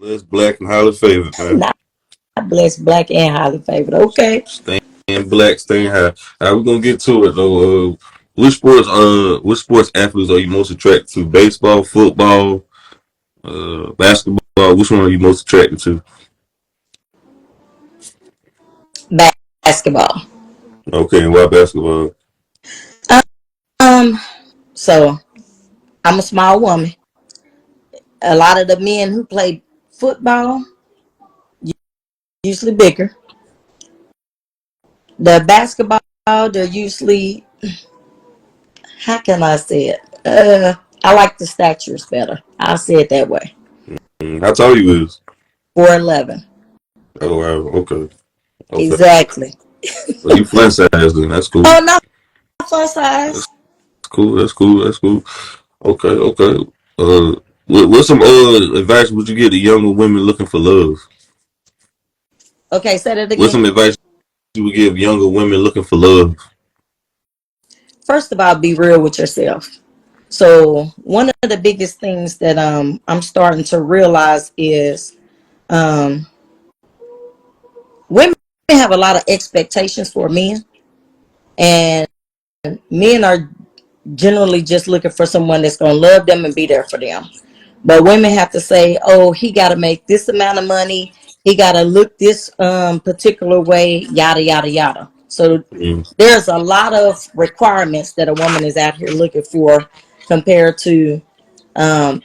Blessed, black, and highly favored, man. Not blessed, black, and highly favored. Okay. Staying black, staying high. All right, we're gonna get to it though. Which sports athletes are you most attracted to? Baseball, football, basketball. Which one are you most attracted to? Basketball. Okay, and why basketball? Um, so I'm a small woman. A lot of the men who play football usually bigger. The basketball, they're usually, how can I say it? I like the statures better. I'll say it that way. How tall you is? 4'11". Oh wow, okay, okay. Exactly. So you flat size then? That's cool. Oh, not plus size. That's cool. That's cool. That's cool. Okay, okay. What some advice would you give to younger women looking for love? Okay, say that What's again. some advice you would give younger women looking for love? First of all, be real with yourself. So one of the biggest things that I'm starting to realize is um women have a lot of expectations for men, and men are generally just looking for someone that's going to love them and be there for them. But women have to say, oh, he got to make this amount of money, he got to look this particular way, yada yada yada. So Mm, there's a lot of requirements that a woman is out here looking for compared to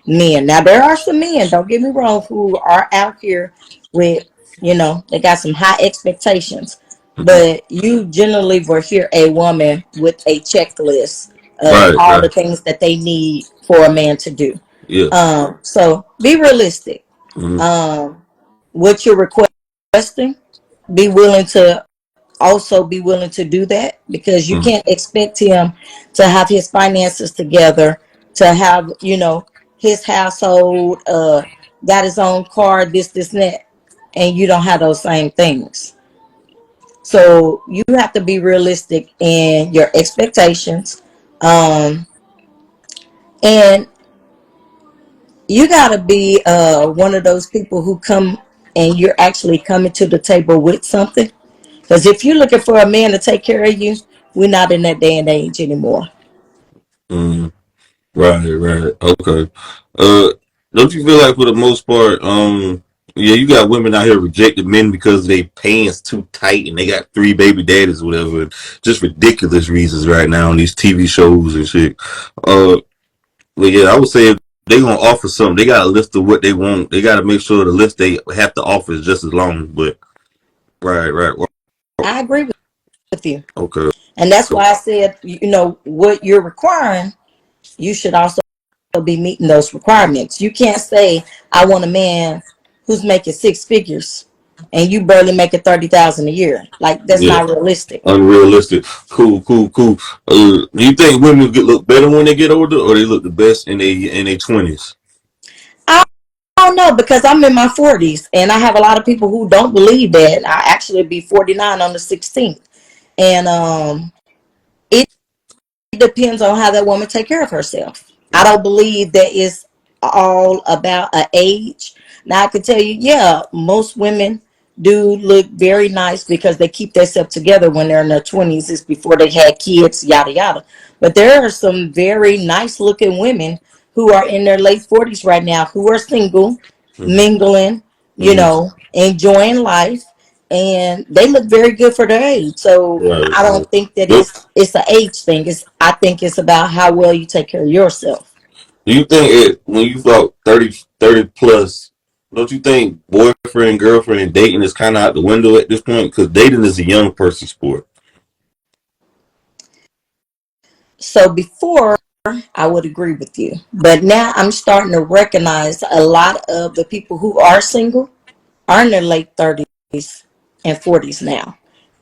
men. Now there are some men, don't get me wrong, who are out here with, they got some high expectations. mm. But you generally will hear a woman with a checklist of Right, all the right. things that they need for a man to do. Yeah. So be realistic. Mm, What you're requesting, be willing to also be willing to do that, because you mm. can't expect him to have his finances together, to have, his household, got his own car, this and that, and you don't have those same things. So you have to be realistic in your expectations. Um, and you got to be one of those people who come and you're actually coming to the table with something. Because if you're looking for a man to take care of you, we're not in that day and age anymore. Mm. Right, right. Okay. Uh, don't you feel like for the most part, yeah, you got women out here rejecting men because they pants too tight and they got three baby daddies, or whatever, and just ridiculous reasons right now on these TV shows and shit. Uh, but yeah, I would say if they gonna offer something, they got a list of what they want. They got to make sure the list they have to offer is just as long. But right, right, I agree with you. okay. And that's why I said, what you're requiring, you should also be meeting those requirements. You can't say, I want a man who's making six figures and you barely making 30,000 a year. Like, that's Yeah, not realistic. unrealistic. Cool, cool, cool. Do you think women look better when they get older, or they look the best in their 20s? I don't know, because I'm in my 40s and I have a lot of people who don't believe that. I actually be 49 on the 16th. And it depends on how that woman take care of herself. I don't believe that it's all about a age. Now I can tell you, yeah, most women do look very nice because they keep themselves together when they're in their 20s. It's before they had kids, yada yada. But there are some very nice looking women who are in their late 40s right now who are single, Mm-hmm. mingling, Mm-hmm. enjoying life, and they look very good for their age. So Right, I right. don't think that Yep. it's an age thing. I think it's about how well you take care of yourself. Do you think when you about 30 plus, don't you think boyfriend, girlfriend, and dating is kind of out the window at this point? Because dating is a young person sport. So before, I would agree with you, but now I'm starting to recognize a lot of the people who are single are in their late 30s and 40s now.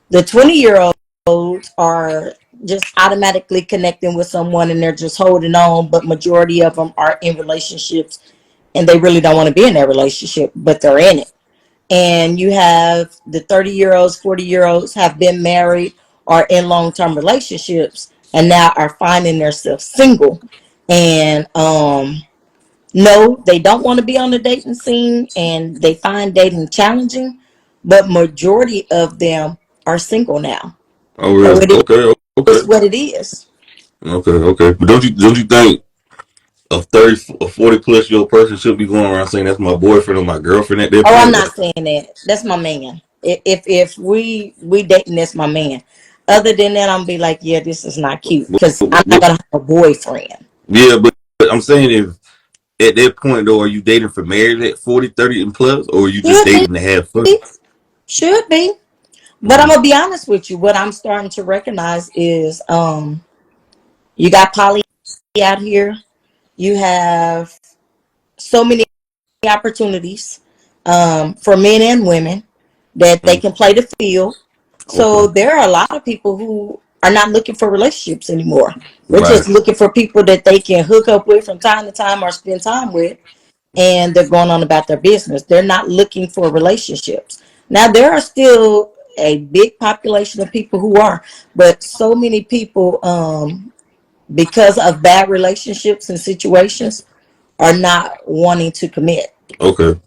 The 20-year olds are just automatically connecting with someone and they're just holding on, but majority of them are in relationships and they really don't want to be in that relationship, but they're in it. And you have the 30-year olds, 40-year olds have been married or in long-term relationships and now are finding themselves single. And No, they don't want to be on the dating scene and they find dating challenging, but majority of them are single now. Oh, So really? it Okay, is okay, what it is. okay, okay. But don't you think a 30, a 40+ year old person should be going around saying that's my boyfriend or my girlfriend at that Oh, I'm point? not saying that. That's my man. If we dating, that's my man. Other than that, I'm gonna be like, yeah, this is not cute because I'm not But, gonna have a boyfriend. yeah, but I'm saying if at that point though, are you dating for marriage at 40, 30 and plus, or are you just Should be, dating to have fun? should be. But I'm Mm, gonna be honest with you. What I'm starting to recognize is, you got poly out here. You have so many opportunities, for men and women that they mm, can play the field. So okay, there are a lot of people who are not looking for relationships anymore. They're right. just looking for people that they can hook up with from time to time or spend time with, and they're going on about their business. They're not looking for relationships. Now there are still a big population of people who are, but so many people, because of bad relationships and situations, are not wanting to commit. Okay,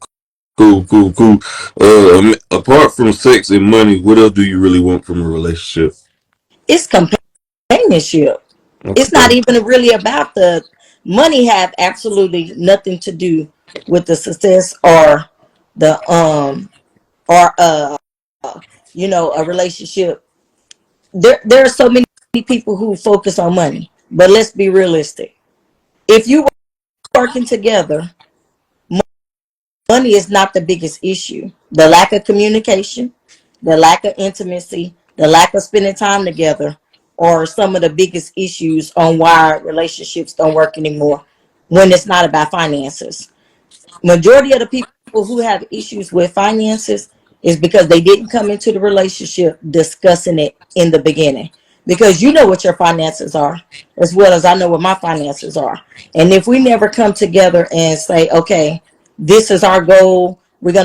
cool, cool, cool. Apart from sex and money, what else do you really want from a relationship? It's companionship. It's not Okay, even really about the money. Have absolutely nothing to do with the success or the or a relationship. There are so many people who focus on money, but let's be realistic. If you working together, money is not the biggest issue. The lack of communication, the lack of intimacy, the lack of spending time together are some of the biggest issues on why relationships don't work anymore when it's not about finances. Majority of the people who have issues with finances is because they didn't come into the relationship discussing it in the beginning. Because you know what your finances are as well as I know what my finances are. And if we never come together and say, okay, this is our goal, we're going to